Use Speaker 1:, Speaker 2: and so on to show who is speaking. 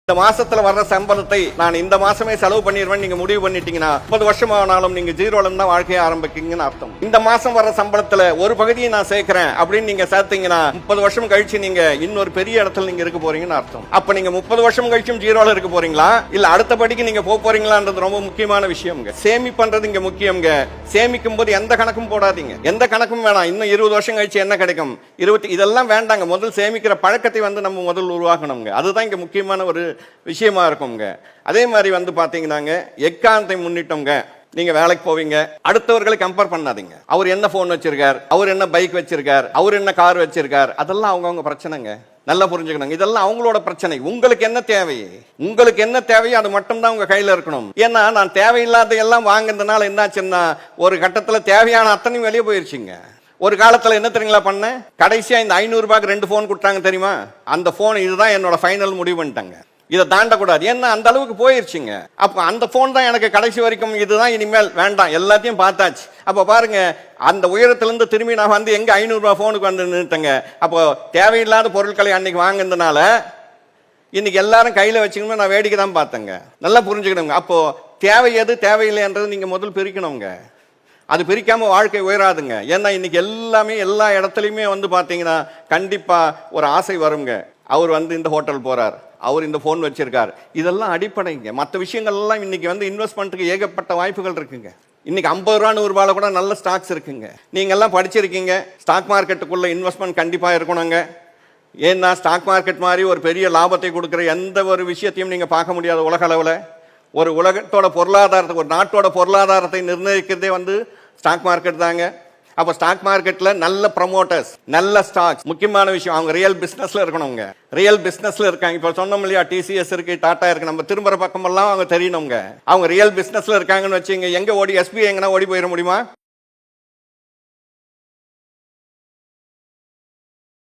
Speaker 1: இந்த மாசத்துல வர்ற சம்பளத்தை நான் இந்த மாசமே செலவு பண்ணிடுவேன் நீங்க முடிவு பண்ணிட்டீங்கன்னா 30 வருஷம் ஆனாலும் நீங்க ஜீரோல இருந்தா வாழ்க்கையை ஆரம்பிக்கீங்கன்னு அர்த்தம். இந்த மாசம் வர்ற சம்பளத்துல ஒரு பகுதியை நான் சேர்க்கிறேன் அப்படின்னு நீங்க சேர்த்தீங்கன்னா 30 வருஷம் கழிச்சு நீங்க இன்னொரு பெரிய இடத்துல நீங்க இருக்க போறீங்கன்னு அர்த்தம். அப்ப நீங்க 30 வருஷம் கழிச்சும் ஜீரோல இருக்க போறீங்களா இல்ல அடுத்த படிக்கு நீங்க போறீங்களான்றது ரொம்ப முக்கியமான விஷயம்ங்க. சேமிப்பன்றது இங்க முக்கியம்ங்க. சேமிக்கும் போது எந்த கணக்கும் போடாதீங்க, எந்த கணக்கும் வேணாம். இன்னும் 20 வருஷம் கழிச்சு என்ன கிடைக்கும், 20 இதெல்லாம் வேண்டாங்க. முதல் சேமிக்கிற பழக்கத்தை நம்ம முதல் உருவாக்கணுங்க. அதுதான் இங்க முக்கியமான ஒரு விஷயமா இருக்குங்க. அதே மாதிரி பாத்தீங்கன்னாங்க, எக்காரணத்தை முன்னிட்டோங்க நீங்க வேலைக்கு போவீங்க, அடுத்தவர்களை கம்பேர் பண்ணாதீங்க. அவர் என்ன போன் வச்சிருக்கார், அவர் என்ன பைக் வச்சிருக்கார், அவர் என்ன கார் வச்சிருக்கார், அதெல்லாம் அவங்கவுங்க பிரச்சனைங்க. நல்லா புரிஞ்சுக்கணும், இதெல்லாம் அவங்களோட பிரச்சனை. உங்களுக்கு என்ன தேவை, உங்களுக்கு என்ன தேவையோ அது மட்டும் தான் உங்க கையில இருக்கணும். ஏன்னா நான் தேவையில்லாத எல்லாம் வாங்குறதுனால என்னாச்சுன்னா ஒரு கட்டத்துல தேவையான அத்தனையும் வெளியே போயிருச்சுங்க. ஒரு காலத்துல என்ன தெரியுங்களா பண்ண, கடைசியா இந்த 500 ரூபாய்க்கு 2 போன் கொடுத்தாங்க தெரியுமா, அந்த போன் இதுதான் என்னோட ஃபைனல் முடிவு பண்ணிட்டாங்க. இதை தாண்டக்கூடாது, ஏன்னா அந்த அளவுக்கு போயிருச்சுங்க. அப்ப அந்த போன் தான் எனக்கு கடைசி வரைக்கும், இதுதான் இனிமேல் வேண்டாம், எல்லாத்தையும் பார்த்தாச்சு. அப்ப பாருங்க, அந்த உயரத்திலிருந்து திரும்பி நான் எங்க 500 ரூபாய் போனுக்கு நின்றுட்டேங்க. அப்போ தேவையில்லாத பொருட்களை அன்னைக்கு வாங்கினதுனால இன்னைக்கு எல்லாரும் கையில வச்சுக்கணும். நான் வேடிக்கை தான் பார்த்தேங்க. நல்லா புரிஞ்சுக்கணுங்க. அப்போ தேவை எது தேவையில்லைன்றது நீங்க முதல் பிரிக்கணுங்க. அது பிரிக்காம வாழ்க்கை உயராதுங்க. ஏன்னா இன்னைக்கு எல்லாமே எல்லா இடத்துலையுமே பாத்தீங்கன்னா கண்டிப்பா ஒரு ஆசை வருங்க. அவர் இந்த ஹோட்டல் போறார், அவர் இந்த போன் வச்சிருக்கார், இதெல்லாம் அடிப்படைங்க. மற்ற விஷயங்கள் எல்லாம் இன்னைக்கு இன்வெஸ்ட்மெண்ட்டுக்கு ஏகப்பட்ட வாய்ப்புகள் இருக்குங்க. இன்னைக்கு 50 ரூபா 100 ரூபாயில கூட நல்ல ஸ்டாக்ஸ் இருக்குங்க. நீங்க எல்லாம் படிச்சிருக்கீங்க, ஸ்டாக் மார்க்கெட்டுக்குள்ள இன்வெஸ்ட்மெண்ட் கண்டிப்பா இருக்கணுங்க. ஏன்னா ஸ்டாக் மார்க்கெட் மாதிரி ஒரு பெரிய லாபத்தை கொடுக்குற எந்த ஒரு விஷயத்தையும் நீங்க பார்க்க முடியாது உலக அளவில். ஒரு உலகத்தோட பொருளாதாரத்தை, ஒரு நாட்டோட பொருளாதாரத்தை நிர்ணயிக்கிறதே ஸ்டாக் மார்க்கெட் தாங்க. அப்போ ஸ்டாக் மார்க்கெட்ல நல்ல ப்ரமோட்டர்ஸ், நல்ல ஸ்டாக்ஸ், முக்கியமான விஷயம் அவங்க ரியல் பிசினஸ்ல இருக்கணுங்க. ரியல் பிசினஸ்ல இருக்காங்க. இப்போ சொன்னோம் இல்லையா, டிசிஎஸ் இருக்கு, டாடா இருக்கு, நம்ம திரும்புற பக்கமெல்லாம் அவங்க தெரியணுங்க. அவங்க ரியல் பிசினஸ்ல இருக்காங்கன்னு வச்சுங்க, எங்க ஓடி எஸ்பிஐ எங்கன்னா ஓடி போயிட முடியுமா?